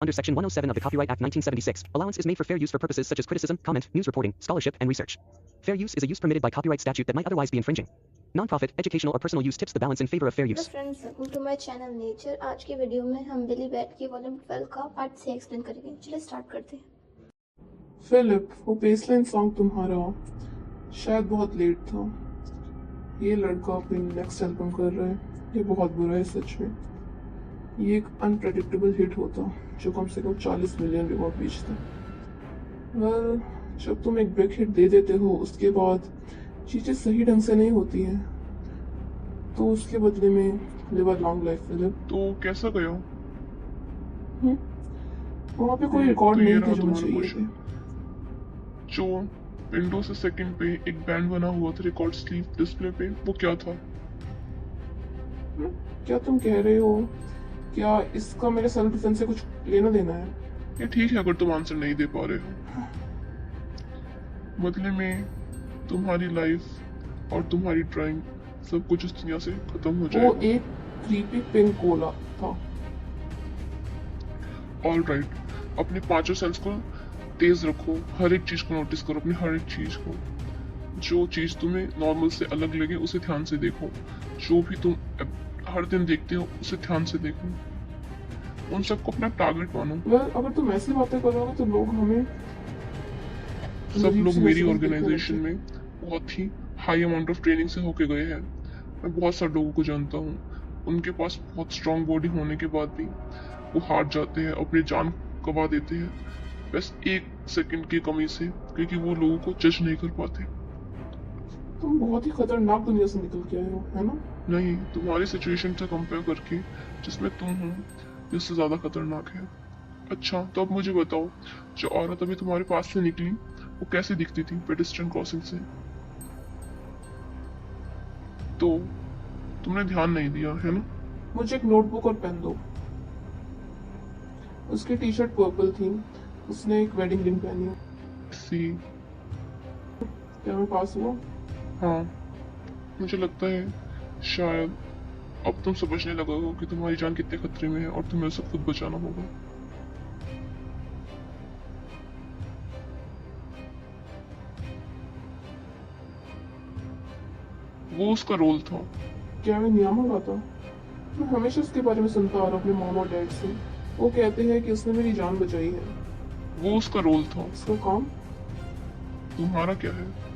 under Section 107 of the Copyright Act 1976, allowance is made for fair use for purposes such as criticism, comment, news reporting, scholarship, and research. Fair use is a use permitted by copyright statute that might otherwise be infringing. Non-profit, educational or personal use tips the balance in favor of fair use. Hello friends, welcome to my channel nature. आज की video में हम बिली bat की volume 12 का part से explain करेंगे। चलिए start करते हैं। फिलिप, वो बेसलाइन सॉन्ग तुम्हारा शायद बहुत लेट था। ये लड़का अपनी नेक्स्ट एल्बम कर रहा है, ये बहुत बुरा है सच में। ये एक अनप्रेडिक्टेबल हिट होता जो कम से कम 40 मिलियन रिकॉर्ड बेचता। वेल, जब तुम एक बिग हिट दे देते हो उसके बाद चीज़ें सही ढंग से नहीं होती हैं, तो उसके बदले में live a long life Philip. तो कैसा गया? वहाँ पे कोई रिकॉर्ड तो ये नहीं रहा थे जो मुझे तुम्हारा चाहिए थे। क्वेश्चन। जो विंडो से सेकंड पे एक बैंड बना हुआ था रिकॉर्ड स्लीव डिस्प्ले पे, वो क्या था? क्या तुम कह रहे हो? क्या इसका मेरे सेल्फ डिफेंस से कुछ लेना देना है? ये ठीक है अगर तुम आंसर नहीं दे पा रहे हो। बदले में तुम्हारी लाइफ और तुम्हारी ड्राइंग सब कुछ इस दुनिया से खत्म हो वो जाएगा। एक क्रीपी पिंक कोला था। ऑल राइट, अपने पांचों सेंस को तेज रखो, हर एक चीज को नोटिस करो, अपनी हर एक चीज को। जो चीज तुम्हें नॉर्मल से अलग लगे उसे ध्यान से देखो। जो भी तुम हर दिन देखते हो उसे ध्यान से देखो। उन सबको अपना टारगेट मानो। वेल, अगर तुम ऐसी बातें करोगे तो लोग हमें सब अजीब लोग सी मेरी नजरों से ऑर्गेनाइजेशन देखने में बहुत ही हाई अमाउंट ऑफ ट्रेनिंग से होके गए हैं। मैं बहुत सारे लोगों को जानता हूँ, उनके पास बहुत स्ट्रांग बॉडी होने के बाद भी वो हार जाते हैं, अपनी जान गंवा देते हैं, बस एक सेकंड की कमी से, क्योंकि वो लोगों को जज नहीं कर पाते। तुम बहुत ही खतरनाक दुनिया से निकल के आए हो, है ना? नहीं, तुम्हारी सिचुएशन से कंपेयर करके जिसमें तुम हो इससे ज्यादा खतरनाक है। अच्छा, तो अब मुझे बताओ, जो औरत अभी तुम्हारे पास से निकली वो कैसे दिखती थी पेडेस्ट्रियन क्रॉसिंग से? तो तुमने ध्यान नहीं दिया है ना? मुझे एक नोटबुक और पेन दो। उसकी टी शर्ट पर्पल थी, उसने एक वेडिंग रिंग पहनी है। सी, क्या मैं पास हुआ? हाँ, मुझे लगता है शायद अब तुम समझने लगे हो कि तुम्हारी जान कितने खतरे में है और तुम्हें उसे खुद बचाना होगा। वो उसका रोल था। क्या मैं नियामक था? मैं हमेशा उसके बारे में सुनता आ रहा हूँ अपने मॉम और डैड से। वो कहते हैं कि उसने मेरी जान बचाई है। वो उसका रोल था। उसका काम? तुम्हारा क्या है?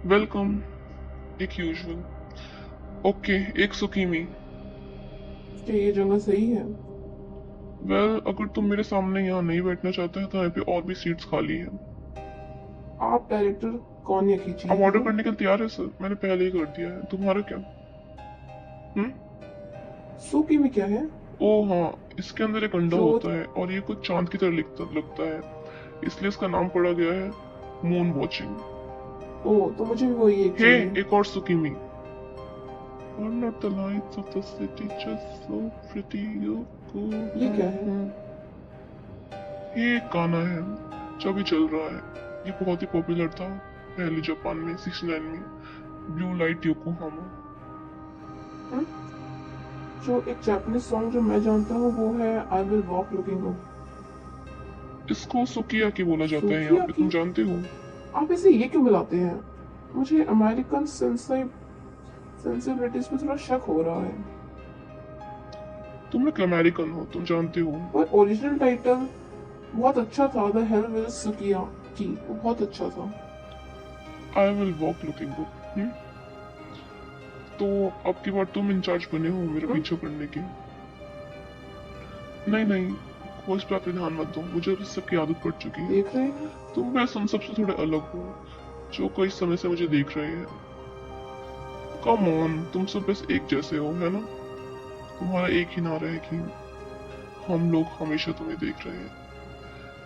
वेलकम, एक यूजुअल। ओके, एक सुकीमी। क्या ये जगह सही है? वेल, अगर तुम मेरे सामने यहाँ नहीं बैठना चाहते हैं तो यहाँ पे और भी सीट्स खाली है। आप डायरेक्टर कौन या खींची? आप ऑर्डर करने के लिए तैयार है सर? मैंने पहले ही कर दिया है। तुम्हारा क्या? सूकी में क्या है? ओ हाँ, इसके अंदर एक अंडा जो- होता है और ये कुछ चांद की तरह लगता है, इसलिए इसका नाम पड़ा गया है मून वॉचिंग। ओ, तो मुझे भी वही एक हे, चाहिए। एक और सुकीमी। Are not the lights of the city just so pretty you go? ये क्या है? ये एक गाना है जो अभी चल रहा है। ये बहुत ही पॉपुलर था पहले जापान में 69 में, ब्लू लाइट योकोहामा। जो एक जापानीज सॉन्ग जो मैं जानता हूँ वो है I will walk looking up. इसको सुकियाकी बोला जाता है यहाँ पे, तुम जानते हो? आप इसे ये क्यों मिलाते हैं? मुझे अमेरिकन सेंसिबिलिटीज पे थोड़ा शक हो रहा है। तुम एक अमेरिकन हो, तुम जानते हो। पर ओरिजिनल टाइटल बहुत अच्छा था, द हेल विल सुकिया की, वो बहुत अच्छा था। I will walk looking good. तो अब की बार तुम इंचार्ज बने हो मेरा पीछा करने की। नहीं नहीं, वो इस बात पे ध्यान मत दो, मुझे इस सब की आदत पड़ चुकी है। देख रहे हैं? तुम बस उन सबसे थोड़े अलग हो जो कई समय से मुझे देख रहे हैं। कम ऑन, तुम सब बस एक जैसे हो, है ना? तुम्हारा एक ही नारा है कि हम लोग हमेशा तुम्हें देख रहे हैं।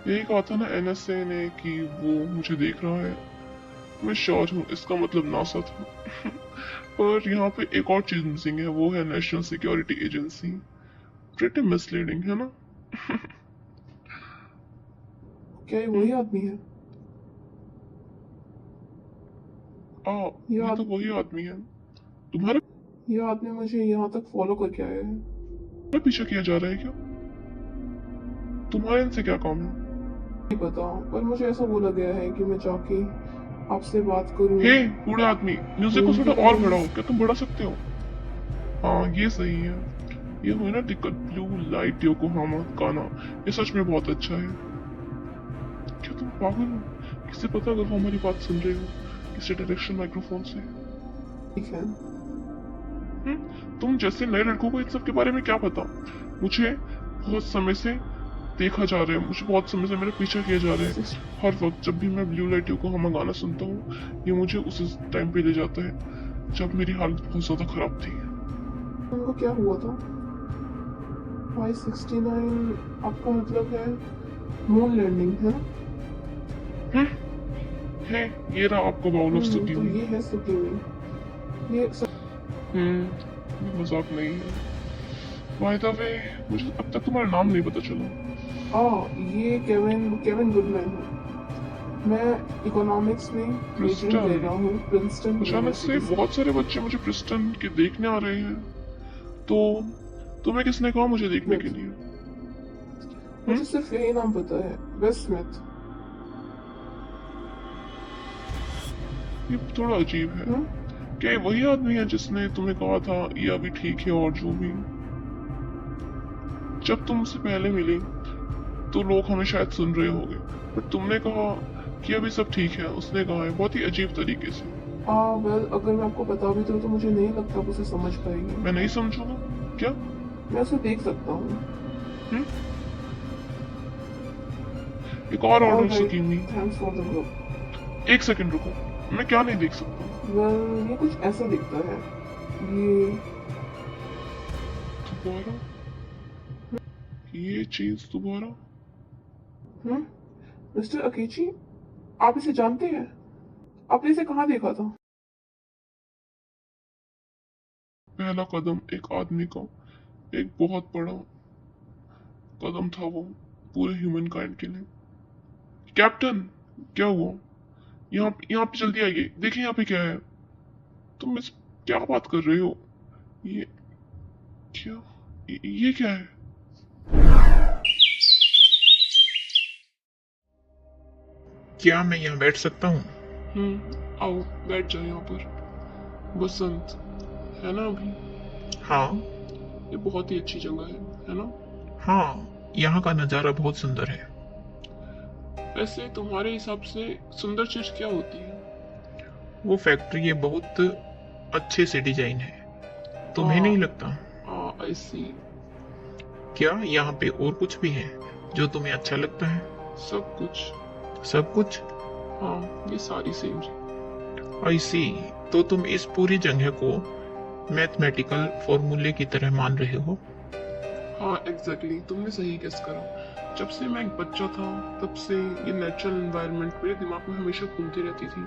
यही कहा था ना एनएसए ने कि वो मुझे देख रहा है। मैं श्योर हूँ इसका मतलब नासा था। पर यहाँ पे एक और चीज मिसिंग है, वो है national security agency. Pretty misleading है ना? क्या ये वही आदमी है? ये तो वही आदमी है। तुम्हारा ये आदमी मुझे यहाँ तक फॉलो करके आया है। मैं पीछे किया जा रहा है क्या? तुम्हारे इनसे क्या काम है? नहीं पता, पर मुझे ऐसा बोला गया है कि मैं जाके आपसे बात करूं। हे बूढ़े आदमी, म्यूजिक को थोड़ा और बढ़ाओ। क्या तुम बढ़ा सकते हो? हाँ ये सही है। ये हुई ना दिक्कत, ब्लू लाइट योकोहामा गाना, ये सच में बहुत अच्छा है। क्या तुम पागल हो? किसे पता अगर वो हमारी बात सुन रहे हो किसी डायरेक्शन माइक्रोफोन से? ठीक है। तुम जैसे नए लड़कों को इन सब के बारे में क्या पता? मुझे बहुत समय से देखा जा रहा है, मुझे बहुत समय से मेरा पीछा किया जा रहा है। हर वक्त जब भी मैं ब्लू लाइट योकोहामा गाना सुनता हूँ, ये मुझे उस टाइम पे ले जाता है जब मेरी हालत बहुत ज्यादा खराब थी। उनको क्या हुआ था? 569 आपका मतलब है मून लैंडिंग है? है ये रहा आपका बाउल ऑफ तो सुकीनी। ये है सुकीनी। ये ये मजाक नहीं है। बाय द वे, मुझे अब तक तुम्हारा नाम नहीं पता चला। ये केविन गुडमैन है। मैं इकोनॉमिक्स में मेजरिंग प्रिंसटन। ले रहा हूँ प्रिंसटन अचानक से यूनिवर्सिटी से। बहुत सारे बच्चे मुझे प्रिस्टन के देखने आ रहे हैं, तो तुम्हें किसने कहा मुझे देखने के लिए? मुझे सिर्फ यही नाम पता है, वेस स्मिथ। ये थोड़ा अजीब है। हम्म? क्या ये वही आदमी है जिसने तुम्हें कहा था ये अभी ठीक है और जो भी? जब तुम उससे पहले मिली तो लोग हमें शायद सुन रहे होंगे, पर तुमने कहा कि अभी सब ठीक है। उसने कहा है बहुत ही अजीब तरीके से। वेल, अगर मैं आपको बता भी दूं तो मुझे नहीं लगता आप उसे समझ पाएंगे। मैं नहीं समझूंगा क्या? मैं उसे देख सकता हूँ। एक और order zucchini. Thanks for the book. एक सेकंड रुको, मैं क्या नहीं देख सकता? वेल, ये कुछ ऐसा दिखता है। ये दोबारा ये चीज दोबारा। मिस्टर अकेची, आप इसे जानते हैं? आपने इसे कहाँ देखा था? पहला कदम एक आदमी का एक बहुत बड़ा कदम था, वो पूरे ह्यूमन काइंड के लिए। कैप्टन, क्या हुआ? यहाँ पे जल्दी आइए, देखिए यहाँ पे क्या है। तुम इस क्या बात कर रहे हो? ये क्या ये क्या है? क्या मैं यहाँ बैठ सकता हूँ? आओ बैठ जाओ यहाँ पर। बसंत है ना अभी? हाँ ये बहुत ही अच्छी जगह है ना? हाँ, यहाँ का नज़ारा बहुत सुंदर है। वैसे तुम्हारे हिसाब से सुंदर चीज क्या होती है? वो फैक्ट्री ये बहुत अच्छे से डिजाइन है, तुम्हें नहीं लगता? आई सी। क्या यहाँ पे और कुछ भी है जो तुम्हें अच्छा लगता है? सब कुछ। सब कुछ? हाँ, ये सारी सीनरी। आई सी। तो तुम इस पूरी जगह को मैथमेटिकल फॉर्मूले की तरह मान रहे हो? हाँ एग्जैक्टली, तुमने सही गेस करा। जब से मैं एक बच्चा था तब से ये नेचुरल एनवायरनमेंट मेरे दिमाग में हमेशा घूमती रहती थी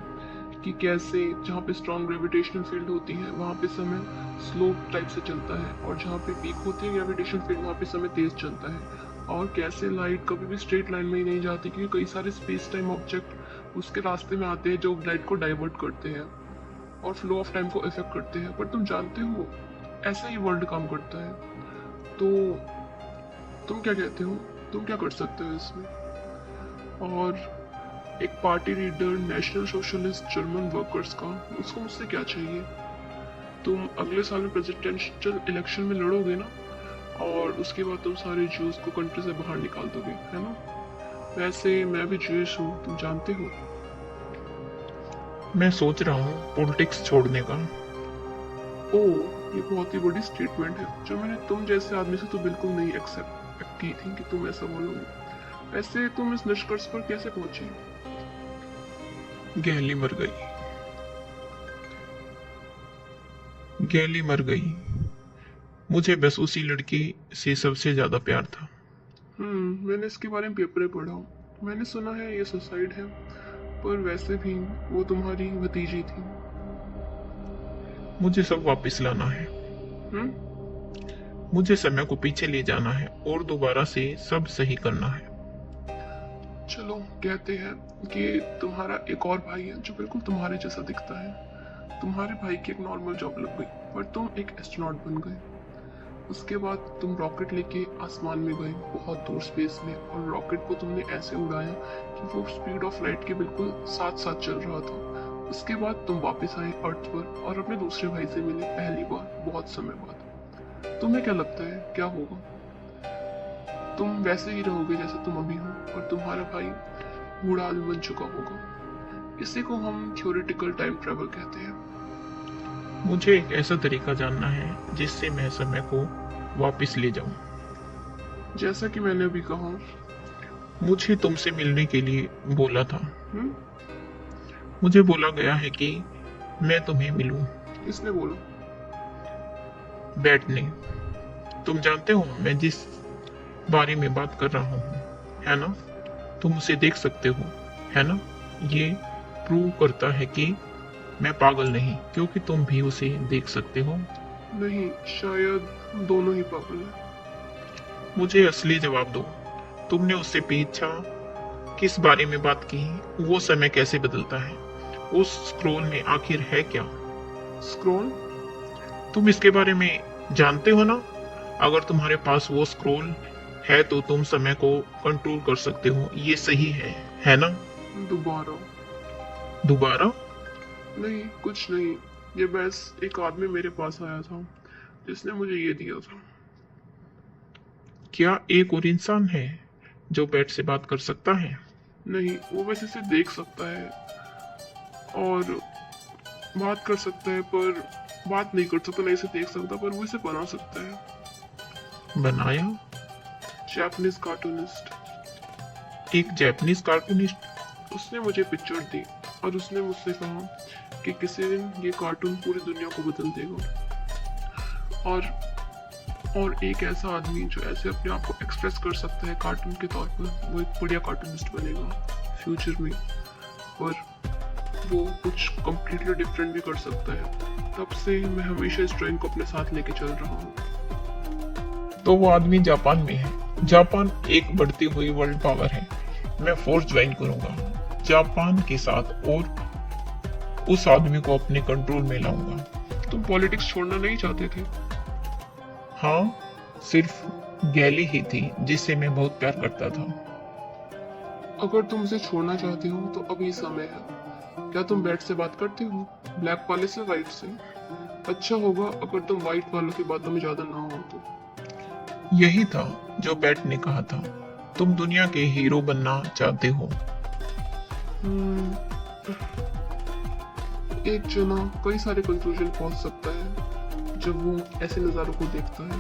कि कैसे जहाँ पे स्ट्रॉन्ग ग्रेविटेशनल फील्ड होती है वहाँ पे समय स्लोप टाइप से चलता है, और जहाँ पे पीक होती है ग्रेविटेशनल फील्ड वहाँ पे समय तेज चलता है। और कैसे लाइट कभी भी स्ट्रेट लाइन में ही नहीं जाती, क्योंकि कई सारे स्पेस टाइम ऑब्जेक्ट उसके रास्ते में आते हैं जो लाइट को डाइवर्ट करते हैं और फ्लो ऑफ टाइम को इफेक्ट करते हैं। पर तुम जानते हो ऐसा ही वर्ल्ड काम करता है। तो तुम क्या कहते हो? तुम क्या कर सकते हो इसमें? और एक party leader national socialist German workers का, उसको मुझसे क्या चाहिए? तुम अगले साल में प्रेसिडेंशियल इलेक्शन में लड़ोगे ना, और उसके बाद तुम सारे ज्यूज को कंट्री से बाहर निकाल दोगे, है ना? वैसे मैं भी ज्यूइश हूँ, तुम जानते हो। मैं सोच रहा हूँ पॉलिटिक्स छोड़ने का। ओह, ये बहुत ही बड़ी स्टेटमेंट है जो मैंने तुम जैसे आदमी से तो बिल्कुल नहीं एक्सेप्ट की थी कि तुम ऐसा बोलोगे। वैसे तुम इस निष्कर्ष पर कैसे पहुंचे? गैली मर गई। गैली मर गई। मुझे बस उसी लड़की से सबसे ज्यादा प्यार था। मैंने इसके बारे में पेपर पढ़ा। मैंने सुना है ये सुसाइड है, पर वैसे भी वो तुम्हारी भतीजी थी। मुझे सब वापस लाना है। मुझे समय को पीछे ले जाना है और दोबारा से सब सही करना है। चलो कहते हैं कि तुम्हारा एक और भाई है जो बिल्कुल तुम्हारे जैसा दिखता है। तुम्हारे भाई की एक नॉर्मल जॉब लग गई पर तुम एक एस्ट्रोनॉट बन गए। उसके बाद तुम रॉकेट लेके आसमान में गए, बहुत दूर स्पेस में, और रॉकेट को तुमने ऐसे उड़ाया कि वो स्पीड ऑफ लाइट के बिल्कुल साथ साथ चल रहा था। उसके बाद तुम वापस आए अर्थ पर और अपने दूसरे भाई से मिले पहली बार बहुत समय बाद। तुम्हें क्या लगता है क्या होगा? तुम वैसे ही रहोगे जैसे तुम अभी हो, और तुम्हारा भाई बूढ़ा आदमी बन चुका होगा। इसी को हम थ्योरेटिकल टाइम ट्रेवल कहते हैं। मुझे एक ऐसा तरीका जानना है जिससे मैं समय को वापस ले जाऊं। जैसा कि मैंने अभी कहा। मुझे तुमसे मिलने के लिए बोला था। हम्म? मुझे बोला गया है कि मैं तुम्हें मिलूं। किसने बोला? बैट ने। तुम जानते हो मैं जिस बारे में बात कर रहा हूँ, है ना? तुम उसे देख सकते हो, है ना? ये प्रूव करता है कि मैं पागल नहीं, क्योंकि तुम भी उसे देख सकते हो। नहीं, शायद हम दोनों ही पागल हैं। मुझे असली जवाब दो। तुमने उससे पूछा किस बारे में बात की, वो समय कैसे बदलता है, उस स्क्रॉल में आखिर है क्या? स्क्रॉल? तुम इसके बारे में जानते हो ना? अगर तुम्हारे पास वो स्क्रॉल है तो तुम समय को कंट्रोल कर सकते हो। ये सही है ना? दोबारा? नहीं, कुछ नहीं। ये बस एक आदमी मेरे पास आया था जिसने मुझे ये दिया था। क्या एक और इंसान है जो बैट से बात कर सकता है? नहीं, वो बस इसे देख सकता है और बात कर सकता है, पर बात नहीं कर सकता। नहीं इसे देख सकता, पर वो इसे बना सकता है। बनाया? Japanese cartoonist. एक जापानीज कार्टूनिस्ट? उसने मुझे पिक्चर दी और उसने मुझसे कहा कि किसी दिन ये कार्टून पूरी दुनिया को बदल देगा। और एक ऐसा आदमी जो ऐसे अपने आप को एक्सप्रेस कर सकता है कार्टून के तौर पर, वो एक बढ़िया कार्टूनिस्ट बनेगा फ्यूचर में। पर वो कुछ कम्प्लीटली डिफरेंट भी कर सकता है। तब से मैं हमेशा इस ड्राइंग को अपने साथ लेके चल रहा हूँ। तो वो आदमी जापान में है। जापान एक बढ़ती हुई वर्ल्ड पावर है। मैं फोर्स ज्वाइन करूंगा जापान के साथ और उस आदमी को अपने कंट्रोल में लाऊंगा। तुम पॉलिटिक्स छोड़ना नहीं चाहते थे? हाँ, सिर्फ गैली ही थी जिससे मैं बहुत प्यार करता था। अगर तुम उसे छोड़ना चाहते हो तो अभी समय है। क्या तुम बैट से बात करते हो? ब्लैक वाले से, व्हाइट से? अच्छा होगा अगर तुम व्हाइट वालों की बातों में ज्यादा ना हो तो। यही था जो बैट ने कहा था। तुम दुनिया के हीरो बनना चाहते हो। एक जना कई सारे कंक्लूजन पहुंच सकता है जब वो ऐसे नज़ारों को देखता है।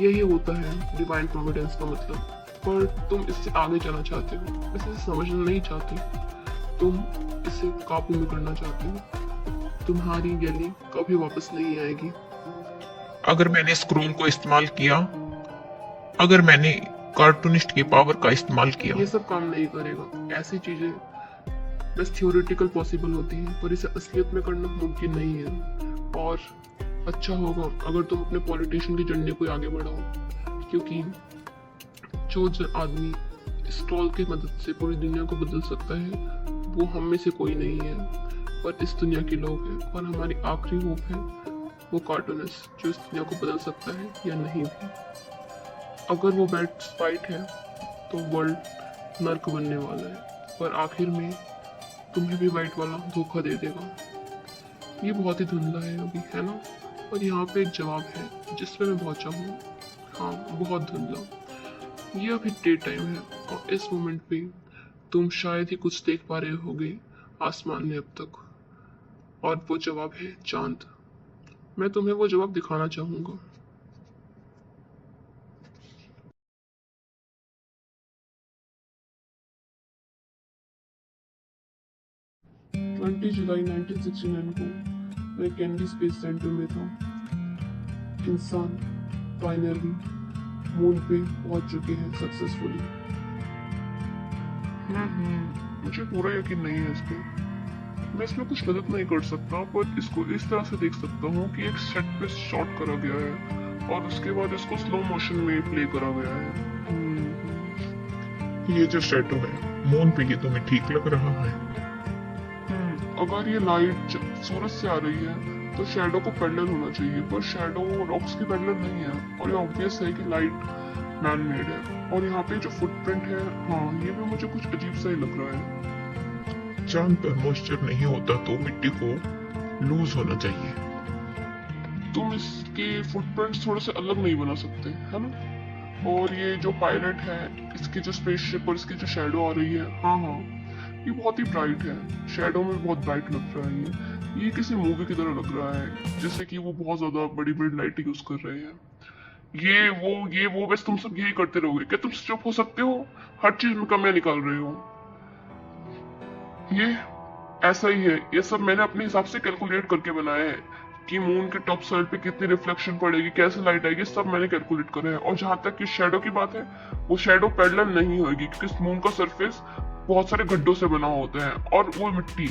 यही होता है डिवाइन प्रोविडेंस का मतलब। पर तुम इससे आगे जाना चाहते हो, इसे समझना नहीं चाहते, तुम इसे काबू में करना चाहते हो। तुम्हारी गैली कभी वापस नहीं आएगी। अगर मैंने स्क्रोल को इस्तेमाल किया, अगर मैंने कार्टूनिस्ट की पावर का इस्तेमाल किया, ये सब काम नहीं करेगा। ऐसी चीजें बस थियोरेटिकल पॉसिबल होती हैं, पर इसे असलियत में करना मुमकिन नहीं है। और अच्छा होगा अगर तुम अपने पॉलिटिशियन की जर्नी को आगे बढ़ाओ, क्योंकि जो आदमी स्क्रॉल की मदद से पूरी दुनिया को बदल सकता है वो हम में से कोई नहीं है, पर इस दुनिया के लोग हैं। और हमारी आखिरी होप है वो कार्टूनिस्ट जो इस दुनिया को बदल सकता है या नहीं भी। अगर वो बैट फाइट है तो वर्ल्ड नर्क बनने वाला है, पर आखिर में तुम्हें भी वाइट वाला धोखा दे देगा। ये बहुत ही धुंधला है अभी, है ना? और यहाँ पे एक जवाब है जिस पे मैं पहुंचा हूँ। हाँ, बहुत धुंधला। ये अभी डे टाइम है और इस मोमेंट पे तुम शायद ही कुछ देख पा रहे होगे आसमान में अब तक, और वो जवाब है चांद। मैं तुम्हें वो जवाब दिखाना चाहूंगा। जुलाई 1969 को मैं कैंडी स्पेस सेंटर में था। इंसान फाइनली मून पे पहुंच चुके हैं सक्सेसफुली। मुझे पूरा यकीन नहीं है इस पे। मैं इसमें कुछ मदद नहीं कर सकता, पर इसको इस तरह से देख सकता हूँ कि एक सेट पे शॉट करा गया है और उसके बाद इसको स्लो मोशन में प्ले करा गया है। ये जो शैडो है मून पे, ये तुम्हें ठीक लग रहा है? अगर ये लाइट सूरज से आ रही है तो शैडो को पैरेलल होना चाहिए, पर शैडो रॉक्स की पैरेलल नहीं है और ये ऑब्वियस है कि लाइट मैन मेड है। और यहाँ पे जो फुटप्रिंट है, हाँ ये भी मुझे कुछ अजीब सा ही लग रहा है। चांद पर मॉइस्चर नहीं होता तो मिट्टी को लूज होना चाहिए। तुम इसके फुटप्रिंट्स थोड़े से अलग नहीं बना सकते, है ना? और ये जो पायलट है, इसकी जो स्पेसशिप और इसकी जो शैडो आ रही है, हाँ ये बहुत ही ब्राइट है। शैडो में बहुत ब्राइट लग रहा है ये किसी मूवी की तरह लग रहा है, जैसे कि वो बहुत ज्यादा बड़ी बड़ी लाइटें यूज कर रहे हैं। ये वो बस तुम सब यही करते रहोगे क्या? तुम चुप हो सकते हो? हर चीज में कमियां निकाल रहे हो। ये ऐसा ही है, ये सब मैंने अपने हिसाब से कैलकुलेट करके बनाया है कि मून के टॉप साइड पे कितनी रिफ्लेक्शन पड़ेगी, कैसे लाइट आएगी, सब मैंने कैलकुलेट करा है। और जहां तक कि शैडो की बात है, वो शैडो पैरेलल नहीं होगी क्योंकि मून का सरफेस बहुत सारे गड्ढों से बना होता है और वो मिट्टी,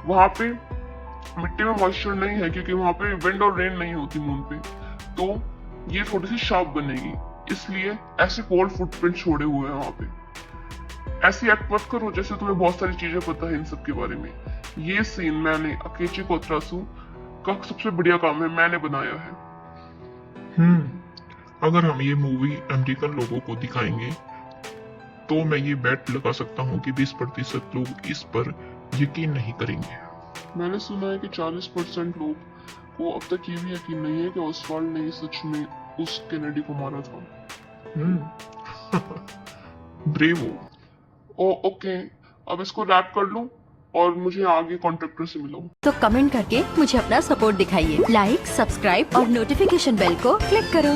वहां पे मिट्टी में मॉइस्चर नहीं है क्योंकि वहां पे विंड और रेन नहीं होती मून पे, तो ये थोड़ी सी शार्प बनेगी, इसलिए ऐसे पोल फुटप्रिंट छोड़े हुए हैं वहां पे। ऐसी एक्ट मत करो जैसे तुम्हें बहुत सारी चीजें पता है इन सब के बारे में। ये सीन मैंने अकेची कोत्रासू का सबसे बढ़िया काम है, मैंने बनाया है। अगर हम ये मूवी अमेरिकन लोगों को दिखाएंगे तो मैं ये बेट लगा सकता हूँ कि 20% लोग इस पर यकीन नहीं करेंगे। मैंने सुना है कि 40% लोग को अब तक ये भी यकीन नहीं है कि ऑसवाल्ड ने सच में उस केनेडी को मारा था। ब्रेवो। ओके, अब इसको रैप कर लूं और मुझे आगे कॉन्ट्रैक्टर से मिलो। तो कमेंट करके मुझे अपना सपोर्ट दिखाइए। लाइक, सब्सक्राइब और नोटिफिकेशन बेल को क्लिक करो।